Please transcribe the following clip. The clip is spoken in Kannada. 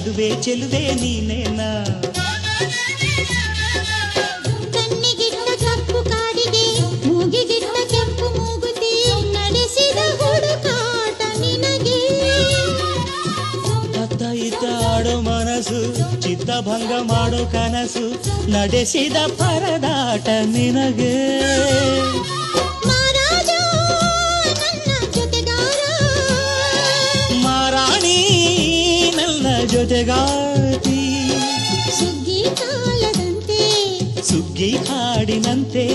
ಚೆಲುವೆ ಚೆಲುವೆ ನೀನೇನ ಕಣ್ಣಿಗಿಟ್ಟ ಕಪ್ಪು ಕಾಡಿಗೆ ಮೂಗಿಗಿಟ್ಟ ಕೆಂಪು ಮೂಗುತಿ ನಡೆಸಿದ ಹುಡುಕಾಟ ನಿನಗೆ ಅತ್ತ ಇತ್ತ ಆಡೋ ಮನಸ್ಸು ಚಿತ್ತಭಂಗ ಮಾಡೋ ಕನಸು ನಡೆಸಿದ ಪರದಾಟ ನಿನಗೆ ಮಹಾರಾಜ ನನ್ನ ಜೊತೆಗಾರ ಮಾರಾಣಿ ನನ್ನ ಜೊತೆಗಾತಿ ಸುಗ್ಗಿ ಕಾಲದಂತೆ ಸುಗ್ಗಿ ಹಾಡಿನಂತೆ